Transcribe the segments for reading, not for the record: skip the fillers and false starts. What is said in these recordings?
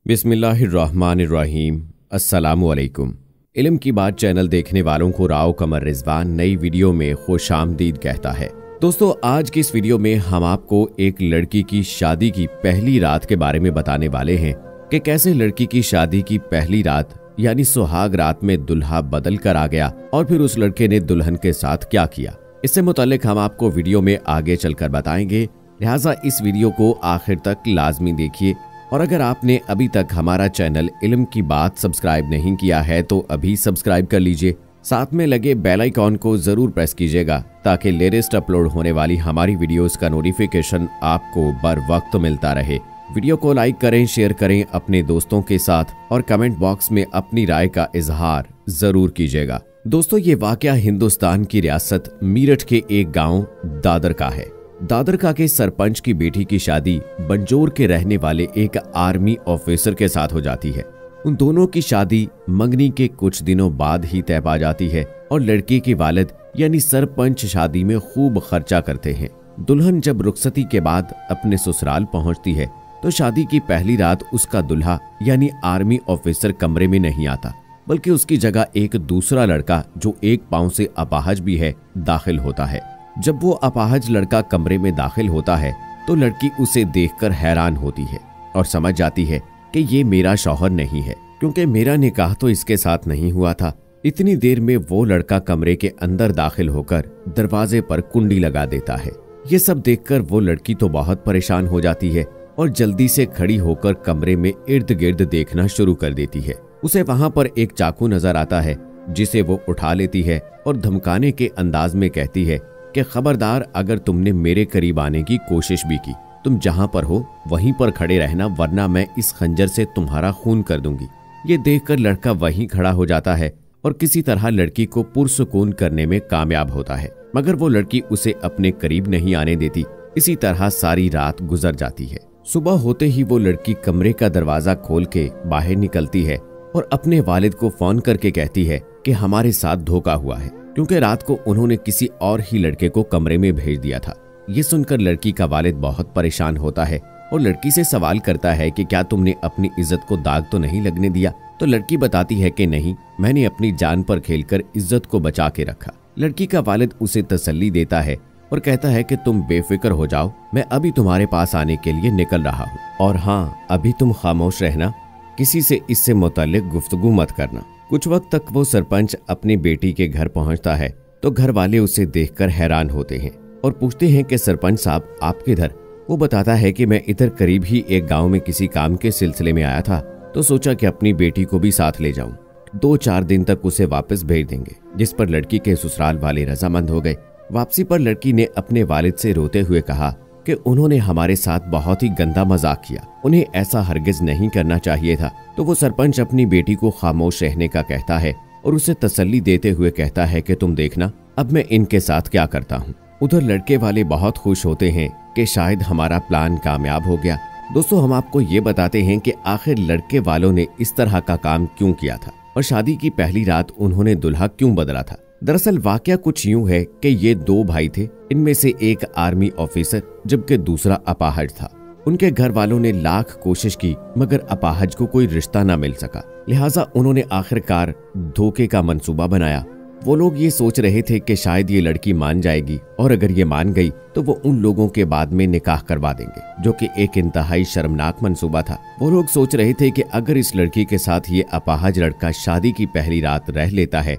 बिस्मिल्लाहिर्रहमानिर्रहीम। अस्सलामुअलैकुम। इल्म की बात चैनल देखने वालों को राव कमर रिजवान नई वीडियो में खुशामदीद कहता है। दोस्तों, आज की इस वीडियो में हम आपको एक लड़की की शादी की पहली रात के बारे में बताने वाले हैं कि कैसे लड़की की शादी की पहली रात यानी सुहाग रात में दुल्हा बदल कर आ गया और फिर उस लड़के ने दुल्हन के साथ क्या किया। इससे मुताल्लिक हम आपको वीडियो में आगे चलकर बताएंगे, लिहाजा इस वीडियो को आखिर तक लाजमी देखिए। और अगर आपने अभी तक हमारा चैनल इल्म की बात सब्सक्राइब नहीं किया है तो अभी सब्सक्राइब कर लीजिए, साथ में लगे बेल आइकॉन को जरूर प्रेस कीजिएगा ताकि लेटेस्ट अपलोड होने वाली हमारी वीडियोस का नोटिफिकेशन आपको बर वक्त मिलता रहे। वीडियो को लाइक करें, शेयर करें अपने दोस्तों के साथ और कमेंट बॉक्स में अपनी राय का इजहार जरूर कीजिएगा। दोस्तों, ये वाकया हिंदुस्तान की रियासत मीरठ के एक गाँव दादर का है। दादरका के सरपंच की बेटी की शादी बंजोर के रहने वाले एक आर्मी ऑफिसर के साथ हो जाती है। उन दोनों की शादी मंगनी के कुछ दिनों बाद ही तय पा जाती है और लड़की के वालिद यानी सरपंच शादी में खूब खर्चा करते हैं। दुल्हन जब रुखसती के बाद अपने ससुराल पहुंचती है तो शादी की पहली रात उसका दुल्हा यानी आर्मी ऑफिसर कमरे में नहीं आता, बल्कि उसकी जगह एक दूसरा लड़का जो एक पांव से अपाहज भी है दाखिल होता है। जब वो अपाहज लड़का कमरे में दाखिल होता है तो लड़की उसे देखकर हैरान होती है और समझ जाती है कि ये मेरा शौहर नहीं है, क्योंकि मेरा निकाह तो इसके साथ नहीं हुआ था। इतनी देर में वो लड़का कमरे के अंदर दाखिल होकर दरवाजे पर कुंडी लगा देता है। ये सब देखकर वो लड़की तो बहुत परेशान हो जाती है और जल्दी से खड़ी होकर कमरे में इर्द गिर्द देखना शुरू कर देती है। उसे वहां पर एक चाकू नजर आता है जिसे वो उठा लेती है और धमकाने के अंदाज में कहती है कि खबरदार, अगर तुमने मेरे करीब आने की कोशिश भी की, तुम जहां पर हो वहीं पर खड़े रहना, वरना मैं इस खंजर से तुम्हारा खून कर दूंगी। ये देखकर लड़का वहीं खड़ा हो जाता है और किसी तरह लड़की को पुरसुकून करने में कामयाब होता है, मगर वो लड़की उसे अपने करीब नहीं आने देती। इसी तरह सारी रात गुजर जाती है। सुबह होते ही वो लड़की कमरे का दरवाजा खोल के बाहर निकलती है और अपने वालिद को फोन करके कहती है कि हमारे साथ धोखा हुआ है, क्योंकि रात को उन्होंने किसी और ही लड़के को कमरे में भेज दिया था। ये सुनकर लड़की का वालिद बहुत परेशान होता है और लड़की से सवाल करता है कि क्या तुमने अपनी इज्जत को दाग तो नहीं लगने दिया। तो लड़की बताती है कि नहीं, मैंने अपनी जान पर खेलकर इज्जत को बचा के रखा। लड़की का वालिद उसे तसल्ली देता है और कहता है कि तुम बेफिक्र हो जाओ, मैं अभी तुम्हारे पास आने के लिए निकल रहा हूँ, और हाँ, अभी तुम खामोश रहना, किसी से इससे मुताल्लिक गुफ्तगू मत करना। कुछ वक्त तक वो सरपंच अपनी बेटी के घर पहुंचता है तो घर वाले उसे देखकर हैरान होते हैं और पूछते हैं कि सरपंच साहब, आप किधर? वो बताता है कि मैं इधर करीब ही एक गांव में किसी काम के सिलसिले में आया था, तो सोचा कि अपनी बेटी को भी साथ ले जाऊं। 2-4 दिन तक उसे वापस भेज देंगे, जिस पर लड़की के ससुराल वाले रजामंद हो गए। वापसी पर लड़की ने अपने वालिद से रोते हुए कहा कि उन्होंने हमारे साथ बहुत ही गंदा मजाक किया, उन्हें ऐसा हरगिज नहीं करना चाहिए था। तो वो सरपंच अपनी बेटी को खामोश रहने का कहता है और उसे तसल्ली देते हुए कहता है कि तुम देखना, अब मैं इनके साथ क्या करता हूँ। उधर लड़के वाले बहुत खुश होते हैं कि शायद हमारा प्लान कामयाब हो गया। दोस्तों, हम आपको ये बताते हैं कि आखिर लड़के वालों ने इस तरह का काम क्यों किया था और शादी की पहली रात उन्होंने दुल्हा क्यों बदला था। दरअसल वाकया कुछ यूं है कि ये 2 भाई थे, इनमें से एक आर्मी ऑफिसर जबकि दूसरा अपाहज था। उनके घर वालों ने लाख कोशिश की मगर अपाहज को कोई रिश्ता ना मिल सका, लिहाजा उन्होंने आखिरकार धोखे का मंसूबा बनाया। वो लोग ये सोच रहे थे कि शायद ये लड़की मान जाएगी और अगर ये मान गई तो वो उन लोगों के बाद में निकाह करवा देंगे, जो कि एक इंतहाई शर्मनाक मंसूबा था। वो लोग सोच रहे थे कि अगर इस लड़की के साथ ये अपाहज लड़का शादी की पहली रात रह लेता है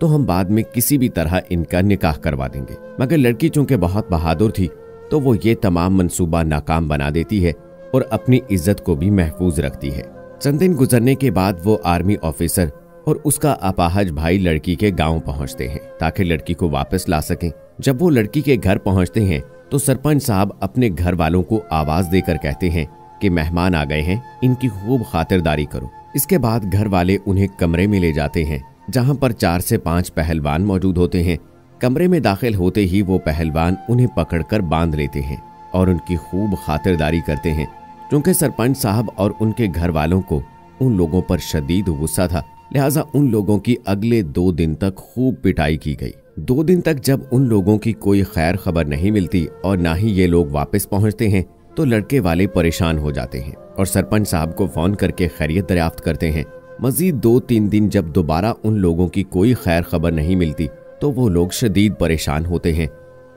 तो हम बाद में किसी भी तरह इनका निकाह करवा देंगे, मगर लड़की चूंकि बहुत बहादुर थी तो वो ये तमाम मंसूबा नाकाम बना देती है और अपनी इज्जत को भी महफूज रखती है। चंद दिन गुजरने के बाद वो आर्मी ऑफिसर और उसका अपाहज भाई लड़की के गांव पहुंचते हैं ताकि लड़की को वापस ला सकें। जब वो लड़की के घर पहुंचते हैं तो सरपंच साहब अपने घर वालों को आवाज देकर कहते हैं कि मेहमान आ गए हैं, इनकी खूब खातिरदारी करो। इसके बाद घर वाले उन्हें कमरे में ले जाते हैं जहां पर 4 से 5 पहलवान मौजूद होते हैं। कमरे में दाखिल होते ही वो पहलवान उन्हें पकड़कर बांध लेते हैं और उनकी खूब खातिरदारी करते हैं। क्योंकि सरपंच साहब और उनके घर वालों को उन लोगों पर शदीद गुस्सा था, लिहाजा उन लोगों की अगले 2 दिन तक खूब पिटाई की गई। 2 दिन तक जब उन लोगों की कोई खैर खबर नहीं मिलती और ना ही ये लोग वापस पहुंचते हैं, तो लड़के वाले परेशान हो जाते हैं और सरपंच साहब को फोन करके खैरियत दरियाफ्त करते हैं। मजीद 2-3 दिन जब दोबारा उन लोगों की कोई खैर खबर नहीं मिलती तो वो लोग शदीद परेशान होते हैं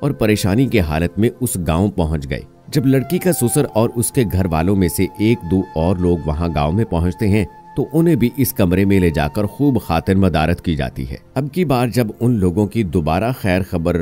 और परेशानी के हालत में उस गांव पहुंच गए। जब लड़की का ससुर और उसके घर वालों में से 1-2 और लोग वहां गांव में पहुंचते हैं तो उन्हें भी इस कमरे में ले जाकर खूब खातिर मदारत की जाती है। अब की बार जब उन लोगों की दोबारा खैर खबर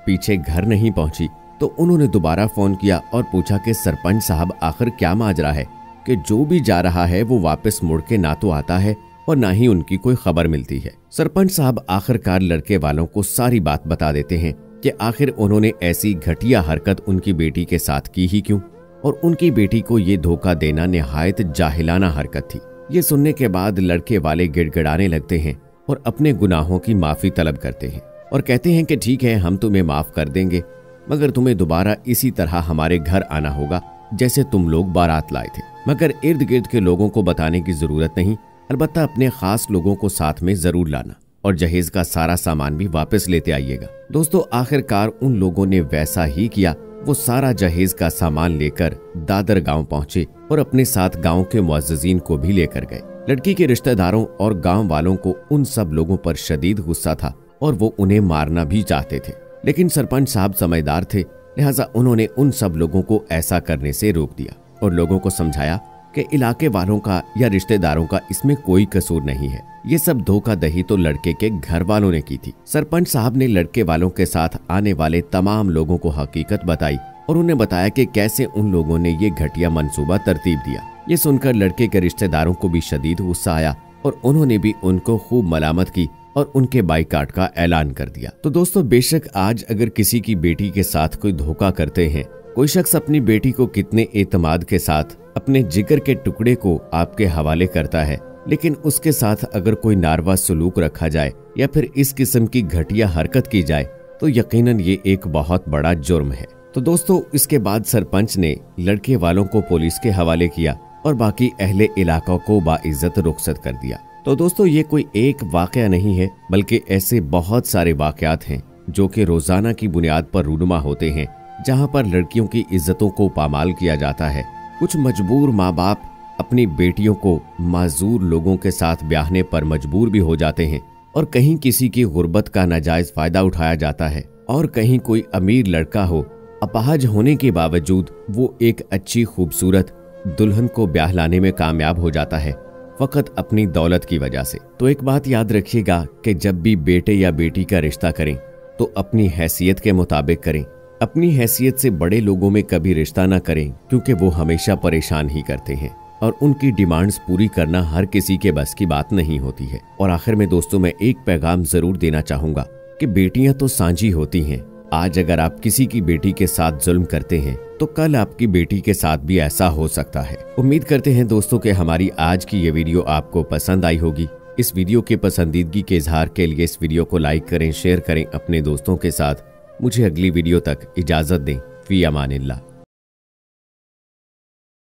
पीछे घर नहीं पहुंची तो उन्होंने दोबारा फोन किया और पूछा कि सरपंच साहब आखिर क्या माजरा है कि जो भी जा रहा है वो वापस मुड़ के ना तो आता है और ना ही उनकी कोई खबर मिलती है। सरपंच साहब आखिरकार लड़के वालों को सारी बात बता देते हैं कि आखिर उन्होंने ऐसी घटिया हरकत उनकी बेटी के साथ की ही क्यों और उनकी बेटी को ये धोखा देना निहायत जाहिलाना हरकत थी। ये सुनने के बाद लड़के वाले गिड़गिड़ाने लगते हैं और अपने गुनाहों की माफी तलब करते हैं और कहते हैं कि ठीक है, हम तुम्हें माफ कर देंगे, मगर तुम्हें दोबारा इसी तरह हमारे घर आना होगा जैसे तुम लोग बारात लाए थे। मगर इर्द गिर्द के लोगों को बताने की जरूरत नहीं, अलबत्ता अपने खास लोगों को साथ में जरूर लाना और जहेज का सारा सामान भी वापस लेते आइएगा। दोस्तों, आखिरकार उन लोगों ने वैसा ही किया। वो सारा जहेज का सामान लेकर दादर गांव पहुंचे और अपने साथ गांव के मुअज्जिजीन को भी लेकर गए। लड़की के रिश्तेदारों और गांव वालों को उन सब लोगों पर शदीद गुस्सा था और वो उन्हें मारना भी चाहते थे, लेकिन सरपंच साहब समझदार थे, लिहाजा उन्होंने उन सब लोगों को ऐसा करने से रोक दिया और लोगों को समझाया कि इलाके वालों का या रिश्तेदारों का इसमें कोई कसूर नहीं है, ये सब धोखाधड़ी तो लड़के के घर वालों ने की थी। सरपंच साहब ने लड़के वालों के साथ आने वाले तमाम लोगों को हकीकत बताई और उन्हें बताया कि कैसे उन लोगों ने ये घटिया मंसूबा तरतीब दिया। ये सुनकर लड़के के रिश्तेदारों को भी शदीद गुस्सा आया और उन्होंने भी उनको खूब मलामत की और उनके बाइकाट का ऐलान कर दिया। तो दोस्तों, बेशक आज अगर किसी की बेटी के साथ कोई धोखा करते हैं, कोई शख्स अपनी बेटी को कितने एतमाद के साथ अपने जिगर के टुकड़े को आपके हवाले करता है, लेकिन उसके साथ अगर कोई नारवा सलूक रखा जाए या फिर इस किस्म की घटिया हरकत की जाए तो यकीनन ये एक बहुत बड़ा जुर्म है। तो दोस्तों, इसके बाद सरपंच ने लड़के वालों को पुलिस के हवाले किया और बाकी अहले इलाका को बाइज्जत रुखसत कर दिया। तो दोस्तों, ये कोई एक वाकया नहीं है, बल्कि ऐसे बहुत सारे वाकयात हैं जो कि रोजाना की बुनियाद पर रूनुमा होते हैं, जहां पर लड़कियों की इज्जतों को पामाल किया जाता है। कुछ मजबूर माँ बाप अपनी बेटियों को माजूर लोगों के साथ ब्याहने पर मजबूर भी हो जाते हैं और कहीं किसी की गुर्बत का नाजायज फायदा उठाया जाता है और कहीं कोई अमीर लड़का हो, अपाहज होने के बावजूद वो एक अच्छी खूबसूरत दुल्हन को ब्याह लाने में कामयाब हो जाता है फकत अपनी दौलत की वजह से। तो एक बात याद रखिएगा कि जब भी बेटे या बेटी का रिश्ता करें तो अपनी हैसियत के मुताबिक करें। अपनी हैसियत से बड़े लोगों में कभी रिश्ता ना करें, क्योंकि वो हमेशा परेशान ही करते हैं और उनकी डिमांड्स पूरी करना हर किसी के बस की बात नहीं होती है। और आखिर में दोस्तों, मैं एक पैगाम जरूर देना चाहूंगा कि बेटियां तो सांझी होती हैं। आज अगर आप किसी की बेटी के साथ जुल्म करते हैं तो कल आपकी बेटी के साथ भी ऐसा हो सकता है। उम्मीद करते हैं दोस्तों कि हमारी आज की ये वीडियो आपको पसंद आई होगी। इस वीडियो के पसंदीदगी के इजहार के लिए इस वीडियो को लाइक करें, शेयर करें अपने दोस्तों के साथ। मुझे अगली वीडियो तक इजाजत दें। फी अमानिल्लाह।